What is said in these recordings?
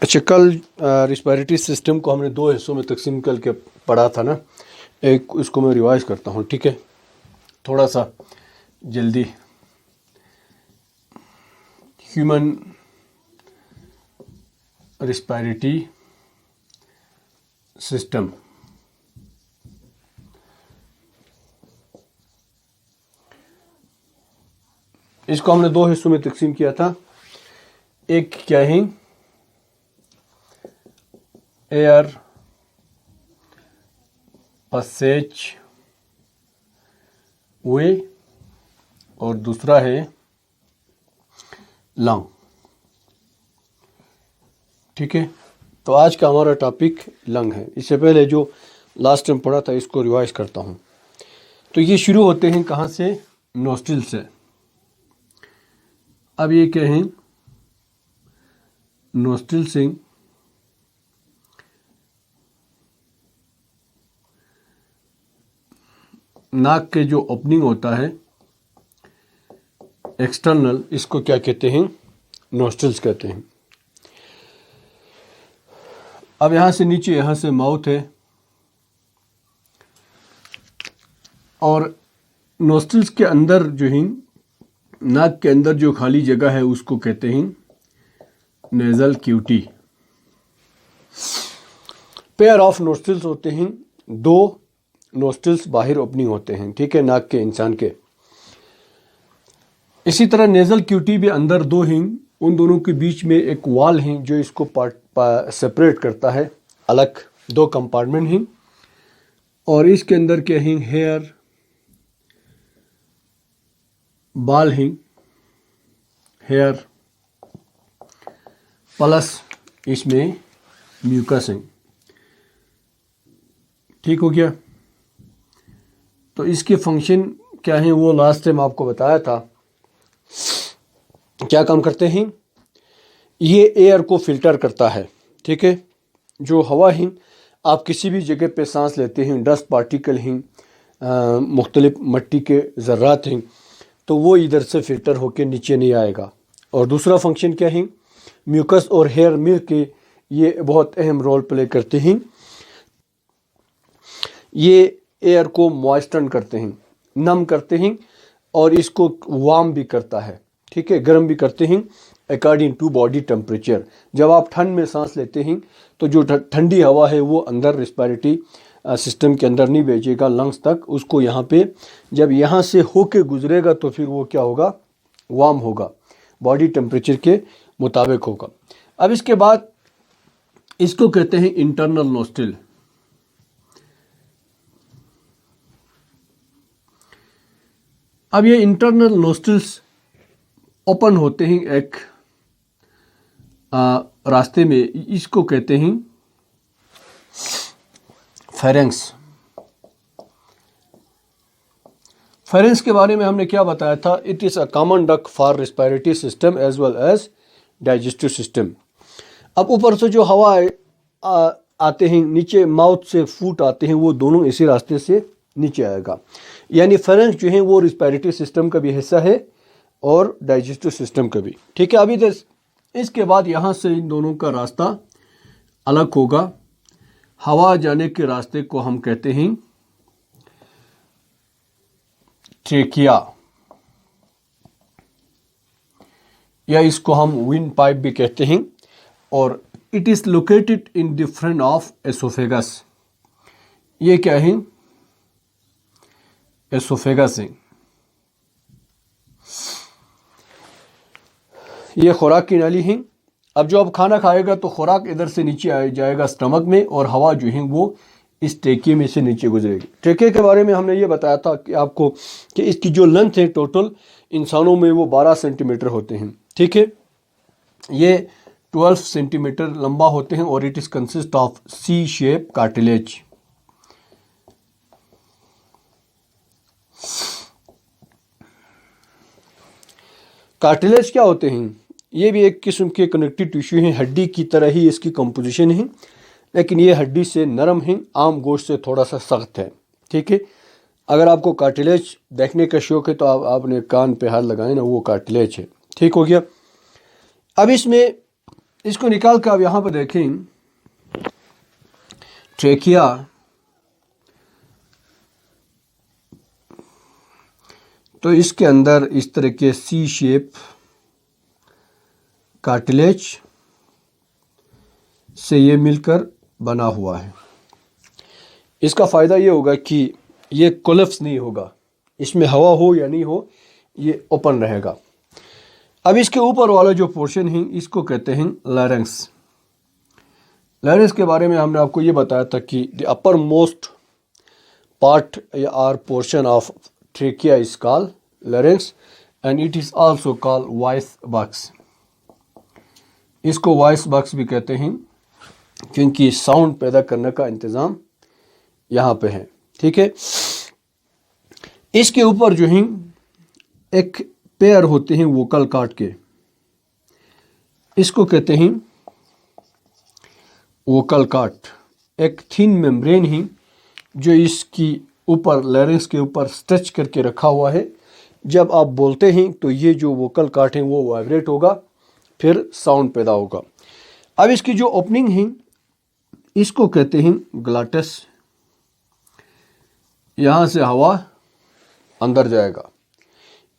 अच्छा, कल respiratory system को हमने दो हिस्सों में तकसीम करके पढ़ा था ना। एक उसको मैं रिवाइज करता हूँ, ठीक है, थोड़ा सा जल्दी। ह्यूमन रिस्पायरेटरी सिस्टम, इसको हमने दो हिस्सों में तकसीम किया था। एक क्या है, एयर पैसेज वे, और दूसरा है लंग। ठीक है, तो आज का हमारा टॉपिक लंग है। इससे पहले जो लास्ट टाइम पढ़ा था इसको रिवाइज करता हूँ। तो ये शुरू होते हैं कहाँ से? नोस्ट्रिल से। अब ये क्या है? नोस्ट्रिल से नाक के जो ओपनिंग होता है एक्सटर्नल, इसको क्या कहते हैं? नोस्ट्रिल्स कहते हैं। अब यहाँ से नीचे, यहाँ से माउथ है, और नोस्ट्रिल्स के अंदर जो है, नाक के अंदर जो खाली जगह है उसको कहते हैं nasal cavity. Pair of nostrils होते हैं, दो नोस्ट्रिल्स बाहर ओपनिंग होते हैं, ठीक है, नाक के इंसान के। इसी तरह नेजल क्यूटी भी अंदर दो हैं, उन दोनों के बीच में एक वॉल है जो इसको सेपरेट करता है, अलग दो कंपार्टमेंट हैं। और इसके अंदर क्या है? हेयर बाल हैं, हेयर प्लस इसमें म्यूकस है। ठीक हो गया? तो इसके फंक्शन क्या है वो लास्ट टाइम आपको बताया था। क्या काम करते हैं? ये एयर को फिल्टर करता है, ठीक है। जो हवा है, आप किसी भी जगह पे सांस लेते हैं, डस्ट पार्टिकल हैं, मुख्तलिफ मट्टी के ज़र्रात हैं, तो वो इधर से फिल्टर होकर नीचे नहीं आएगा। और दूसरा फंक्शन क्या है? म्यूकस और हेयर मिल के ये बहुत अहम रोल प्ले करते हैं। ये एयर को मॉइस्टन करते हैं, नम करते हैं, और इसको वार्म भी करता है, ठीक है, गर्म भी करते हैं अकॉर्डिंग टू बॉडी टेम्परेचर। जब आप ठंड में सांस लेते हैं तो जो ठंडी हवा है वो अंदर रिस्पायरेटरी सिस्टम के अंदर नहीं भेजेगा लंग्स तक, उसको यहाँ पे जब यहाँ से होके गुजरेगा तो फिर वो क्या होगा? वार्म होगा, बॉडी टेम्परेचर के मुताबिक होगा। अब इसके बाद इसको कहते हैं इंटरनल नोस्ट्रिल। अब ये इंटरनल नोस्ट्रिल्स ओपन होते हैं एक रास्ते में, इसको कहते हैं फेरेंक्स। फेरेंक्स के बारे में हमने क्या बताया था? It is a common duct for respiratory system as well as digestive system. अब ऊपर से जो हवा आते हैं, नीचे माउथ से फूट आते हैं, वो दोनों इसी रास्ते से नीचे आएगा। यानी फेरेंक्स जो है वो रिस्पायरेटरी सिस्टम का भी हिस्सा है और डाइजेस्टिव सिस्टम का भी, ठीक है। अभी इसके बाद यहाँ से इन दोनों का रास्ता अलग होगा। हवा जाने के रास्ते को हम कहते हैं ट्रेकिया, या इसको हम विंड पाइप भी कहते हैं। और it is located in different of oesophagus. ये क्या है? एसोफेगस है। ये खुराक की नाली है। अब जो आप खाना खाएगा तो खुराक इधर से नीचे आ जाएगा स्टमक में, और हवा जो है वो इस ट्रेकिए में से नीचे गुजरेगी। ट्रेकिए के बारे में हमने ये बताया था कि आपको कि इसकी जो लेंथ है टोटल इंसानों में वो 12 सेंटीमीटर होते हैं, ठीक है। ये 12 सेंटीमीटर लंबा होते हैं, और it is consist of C shape cartilage. Cartilage क्या होते हैं? ये भी एक किस्म के कनेक्टिव टिश्यू हैं, हड्डी की तरह ही इसकी कंपोजिशन है, लेकिन ये हड्डी से नरम है, आम गोश्त से थोड़ा सा सख्त है, ठीक है। अगर आपको कार्टिलेज देखने का शौक है तो आपने कान पे हाथ लगाए ना, वो कार्टिलेज है। ठीक हो गया? अब इसमें इसको निकाल कर आप यहाँ पर देखें, ट्रेकिया तो इसके अंदर इस तरह के सी शेप कार्टिलेज से ये मिलकर बना हुआ है। इसका फ़ायदा ये होगा कि ये कोलैप्स नहीं होगा, इसमें हवा हो या नहीं हो ये ओपन रहेगा। अब इसके ऊपर वाला जो पोर्शन है इसको कहते हैं लैरिंक्स। लैरिंक्स के बारे में हमने आपको ये बताया था कि the upper most part or portion of trachea is called larynx and it is also called voice box. इसको वॉइस बॉक्स भी कहते हैं क्योंकि साउंड पैदा करने का इंतज़ाम यहाँ पे है। ठीक है, इसके ऊपर जो है एक पेयर होते हैं वोकल कॉर्ड के, इसको कहते हैं वोकल कॉर्ड। एक थिन मेम्ब्रेन ही जो इसकी ऊपर लैरिंक्स के ऊपर स्ट्रेच करके रखा हुआ है। जब आप बोलते हैं तो ये जो वोकल कॉर्ड है वो वाइब्रेट होगा, फिर साउंड पैदा होगा। अब इसकी जो ओपनिंग है इसको कहते हैं ग्लॉटिस। यहाँ से हवा अंदर जाएगा।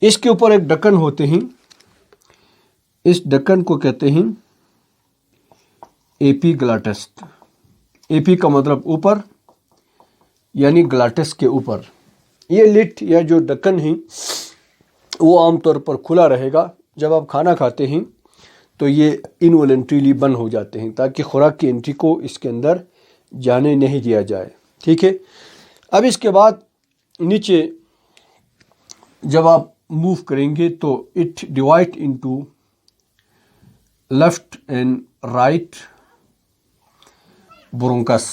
इसके ऊपर एक ढक्कन होते हैं, इस ढक्कन को कहते हैं एपीग्लॉटिस। एपी का मतलब ऊपर, यानी ग्लॉटिस के ऊपर। ये लिट या जो ढक्कन है वो आमतौर पर खुला रहेगा। जब आप खाना खाते हैं तो ये इनवॉलंटरीली बंद हो जाते हैं ताकि खुराक की एंट्री को इसके अंदर जाने नहीं दिया जाए। ठीक है, अब इसके बाद नीचे जब आप मूव करेंगे तो it divide into left and right bronchus.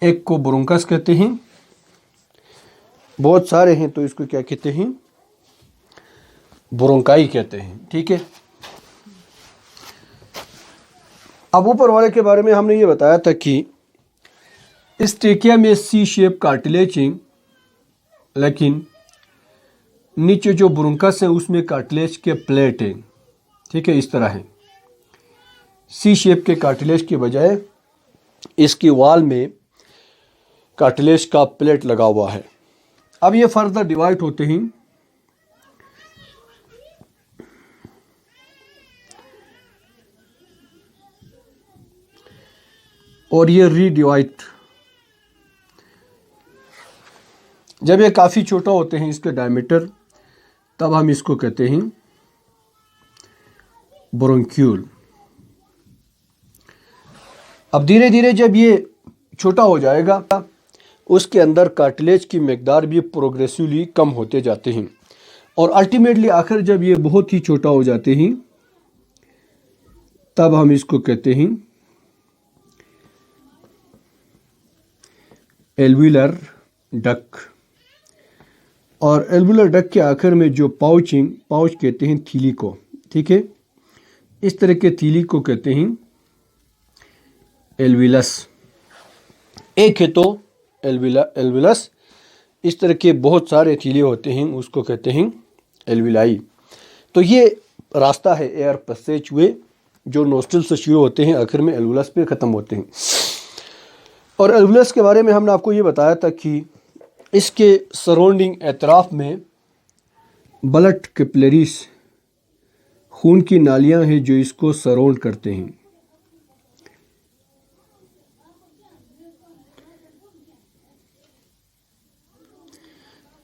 एक को ब्रोंकस कहते हैं, बहुत सारे हैं तो इसको क्या कहते हैं, ब्रोंकाई कहते हैं। ठीक है, अब ऊपर वाले के बारे में हमने ये बताया था कि इस ट्रेकिया में सी शेप कार्टिलेज है, लेकिन नीचे जो ब्रोंकस है उसमें कार्टिलेज के प्लेट है। ठीक है, इस तरह है। सी शेप के कार्टिलेज के बजाय इसकी वॉल में कार्टिलेज का प्लेट लगा हुआ है। अब ये फर्दर डिवाइड होते हैं और ये रीडिवाइड। जब ये काफ़ी छोटा होते हैं इसके डायमीटर, तब हम इसको कहते हैं ब्रोंक्यूल। अब धीरे धीरे जब ये छोटा हो जाएगा उसके अंदर कार्टिलेज की मकदार भी प्रोग्रेसिवली कम होते जाते हैं और अल्टीमेटली आखिर जब ये बहुत ही छोटा हो जाते हैं तब हम इसको कहते हैं एल्विलर डक। और एल्विलर डक के आखिर में जो पाउच कहते हैं थीली को। ठीक है, इस तरह के थीली को कहते हैं एल्विलस। एक है तो एल्विलस, इस तरह के बहुत सारे थीले होते हैं उसको कहते हैं एल्विलाई। तो ये रास्ता है एयर पैसेज वे जो नोस्ट्रल से शुरू होते हैं आखिर में एल्विलस पे ख़त्म होते हैं। और एल्विलस के बारे में हमने आपको ये बताया था कि इसके सराउंडिंग एतराफ़ में ब्लड कैपिलरीज, खून की नालियां हैं जो इसको सराउंड करते हैं।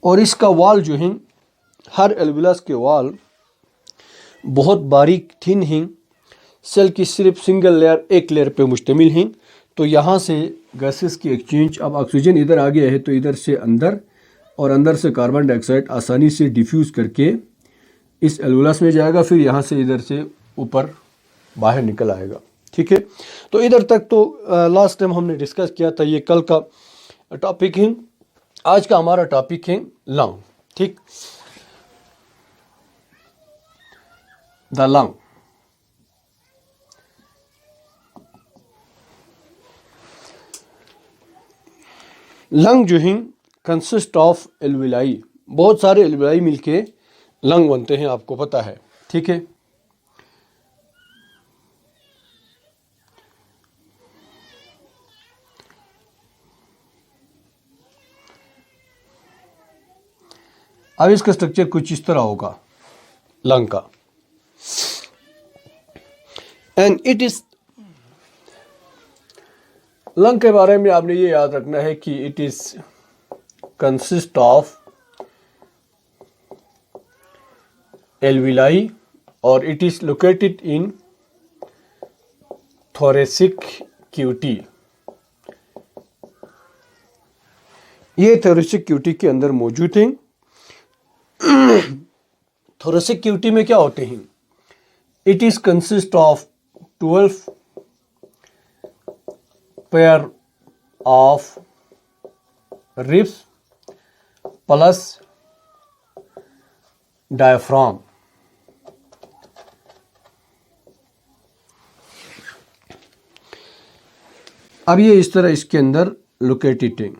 और इसका वाल जो है, हर एल्विलस के वाल बहुत बारीक थिन हैं, सेल की सिर्फ सिंगल लेयर, एक लेयर पे मुश्तमिल हैं। तो यहाँ से गैसेस की एक्सचेंज, अब ऑक्सीजन इधर आ गया है तो इधर से अंदर और अंदर से कार्बन डाइऑक्साइड आसानी से डिफ्यूज़ करके इस एल्विलस में जाएगा, फिर यहाँ से इधर से ऊपर बाहर निकल आएगा। ठीक है, तो इधर तक तो लास्ट टाइम हमने डिस्कस किया था, ये कल का टॉपिक है। आज का हमारा टॉपिक है लंग। ठीक, द लंग। लंग जो है कंसिस्ट ऑफ एल्विलाई, बहुत सारे एल्विलाई मिलके लंग बनते हैं, आपको पता है। ठीक है, अब इसका स्ट्रक्चर कुछ इस तरह होगा लंग का, एंड इट इज, लंग के बारे में आपने ये याद रखना है कि it is consist of alveoli और it is located in thoracic cavity. ये थोरेसिक क्यूटी के अंदर मौजूद हैं। थोरेसिक क्यूटी में क्या होते हैं? It is consist of 12 pair of ribs plus diaphragm. अब ये इस तरह इसके अंदर लोकेटेड है।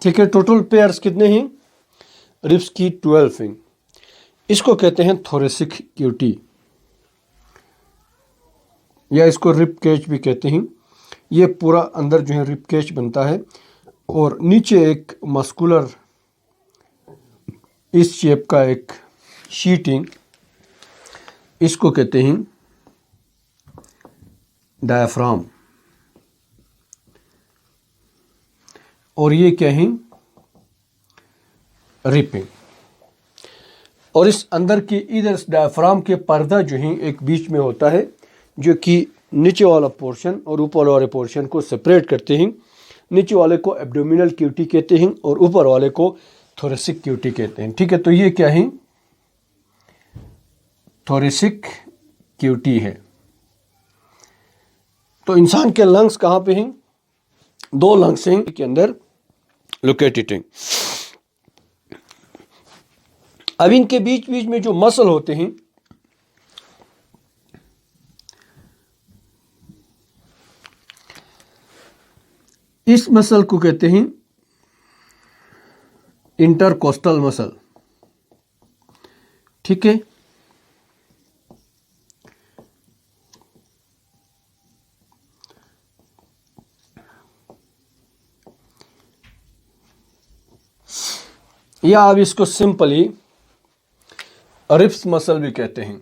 ठीक है, टोटल पेयर्स कितने हैं? रिब्स की 12 हैं। इसको कहते हैं थोरेसिक क्यूटी, या इसको रिब केज भी कहते हैं। ये पूरा अंदर जो है रिब केज बनता है और नीचे एक मस्कुलर इस शेप का एक शीटिंग, इसको कहते हैं डायफ्राम। और ये क्या है? रिपिंग। और इस अंदर की इधर डायफ्राम के पर्दा जो है एक बीच में होता है, जो कि नीचे वाला पोर्शन और ऊपर वाले पोर्शन को सेपरेट करते हैं। नीचे वाले को एब्डोमिनल क्यूटी कहते हैं और ऊपर वाले को थोरेसिक क्यूटी कहते हैं। ठीक है, तो ये क्या है? थोरेसिक क्यूटी है। तो इंसान के लंग्स कहाँ पे हैं? 2 लंग्स हैं के अंदर लोकेटेड हैं। अब इनके बीच बीच में जो मसल होते हैं, इस मसल को कहते हैं इंटरकोस्टल मसल। ठीक है, या आप इसको सिंपली रिब्स मसल भी कहते हैं।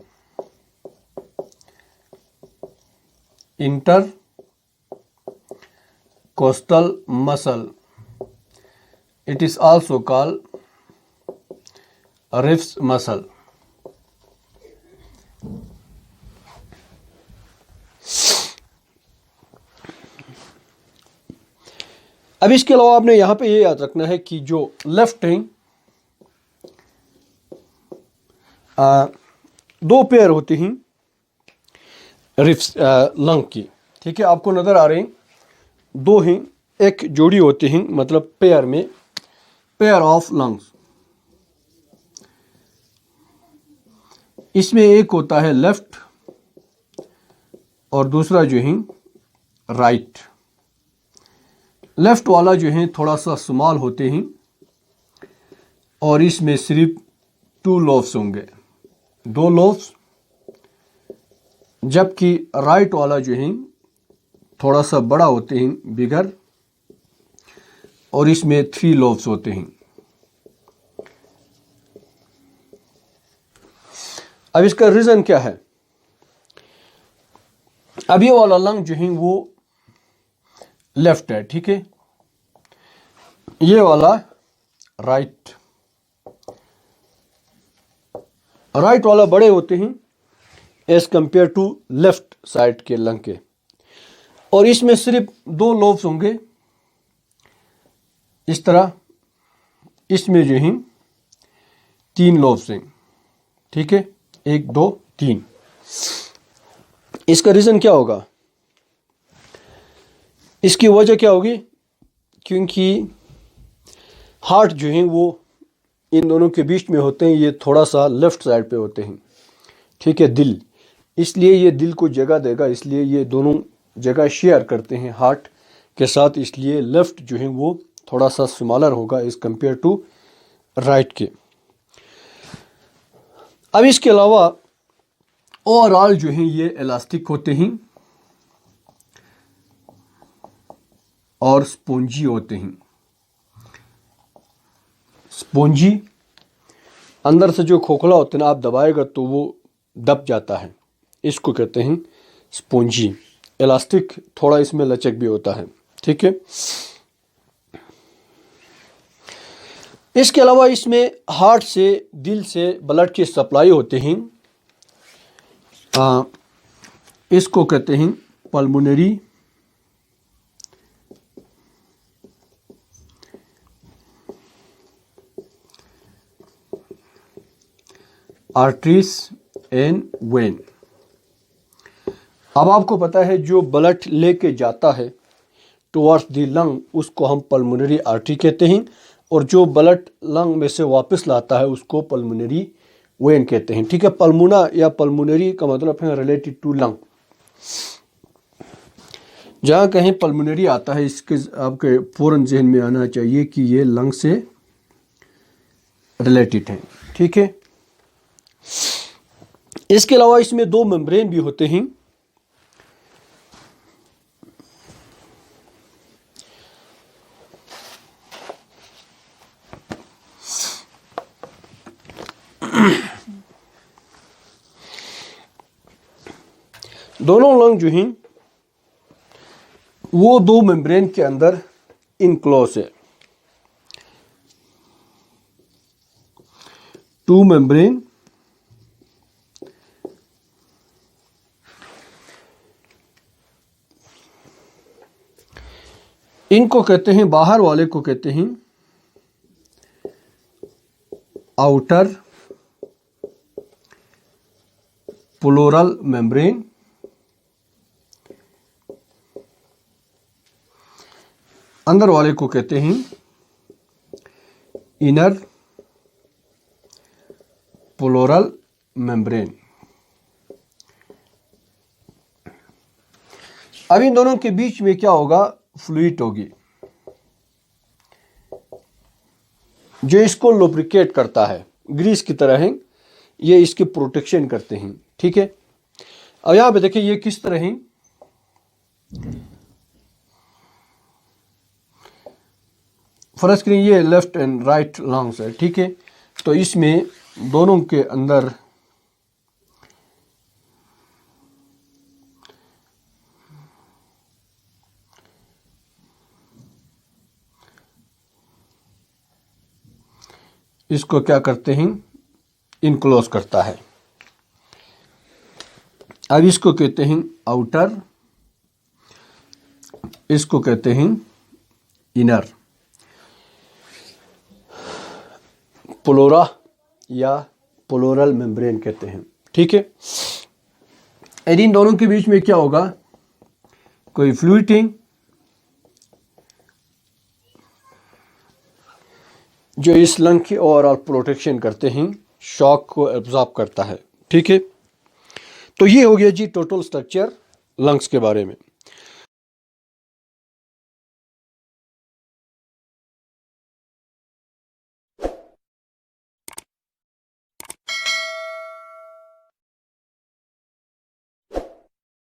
Inter coastal muscle, it is also called ribs muscle। अब इसके अलावा आपने यहां पे ये याद रखना है कि जो लेफ्ट है, 2 पेयर होती हैं रिब्स लंग की। ठीक है, आपको नजर आ रहे हैं 2 हैं, एक जोड़ी होती हैं, मतलब पेयर में पेयर ऑफ लंग्स। इसमें एक होता है लेफ्ट और दूसरा जो है राइट। लेफ्ट वाला जो है थोड़ा सा स्मॉल होते हैं और इसमें सिर्फ 2 लोब्स होंगे, 2 लोब्स, जबकि राइट वाला जो है थोड़ा सा बड़ा होते हैं, बिगर, और इसमें 3 लोब्स होते हैं। अब इसका रीजन क्या है? अब ये वाला लंग जो है वो लेफ्ट है, ठीक है, ये वाला राइट। राइट वाला बड़े होते हैं as compare to left side के लंग के, और इसमें सिर्फ 2 लोब्स होंगे इस तरह। इसमें जो है 3 लोब्स हैं। ठीक है, 1 2 3। इसका रीजन क्या होगा? इसकी वजह क्या होगी? क्योंकि हार्ट जो हैं वो इन दोनों के बीच में होते हैं, ये थोड़ा सा लेफ़्ट साइड पे होते हैं, ठीक है, दिल, इसलिए ये दिल को जगह देगा, इसलिए ये दोनों जगह शेयर करते हैं हार्ट के साथ, इसलिए लेफ़्ट जो है वो थोड़ा सा स्मॉलर होगा एज़ कम्पेयर टू राइट के। अब इसके अलावा ओवरऑल जो हैं ये इलास्टिक होते हैं और स्पॉन्जी होते हैं। स्पॉन्जी अंदर से जो खोखला होता है ना, आप दबाएगा तो वो दब जाता है, इसको कहते हैं स्पॉन्जी। इलास्टिक थोड़ा इसमें लचक भी होता है, ठीक है। इसके अलावा इसमें हार्ट से, दिल से ब्लड की सप्लाई होते हैं, इसको कहते हैं पल्मोनरी आर्टरीज एंड वेन। अब आपको पता है जो ब्लड लेके जाता है टुवर्ड्स द लंग उसको हम पल्मोनरी आर्टरी कहते हैं, और जो ब्लड लंग में से वापस लाता है उसको पल्मोनरी वेन कहते हैं, ठीक है। पल्मोना या पल्मोनरी का मतलब है रिलेटेड टू लंग। जहाँ कहीं पल्मोनरी आता है इसके आपके फौरन जहन में आना चाहिए कि ये लंग से रिलेटेड है, ठीक है। इसके अलावा इसमें दो मेम्ब्रेन भी होते हैं, दोनों लंग जो हैं वो दो मेम्ब्रेन के अंदर इनक्लोज है। टू मेम्ब्रेन इनको कहते हैं, बाहर वाले को कहते हैं आउटर प्लूरल मेम्ब्रेन, अंदर वाले को कहते हैं इनर प्लूरल मेम्ब्रेन। अब इन दोनों के बीच में क्या होगा, फ्लूइड होगी जो इसको लुब्रिकेट करता है, ग्रीस की तरह है, ये इसकी प्रोटेक्शन करते हैं, ठीक है। अब यहां पे देखिए ये किस तरह है, फर्ज करें ये लेफ्ट एंड राइट लंग्स है, ठीक है। तो इसमें दोनों के अंदर इसको क्या करते हैं, इनक्लोज करता है। अब इसको कहते हैं आउटर, इसको कहते हैं इनर, प्लूरा या प्लूरल मेम्ब्रेन कहते हैं, ठीक है। और इन दोनों के बीच में क्या होगा, कोई फ्लूइडिंग जो इस लंग की ओवरऑल प्रोटेक्शन करते हैं, शॉक को एब्जॉर्ब करता है, ठीक है। तो ये हो गया जी टोटल स्ट्रक्चर लंग्स के बारे में।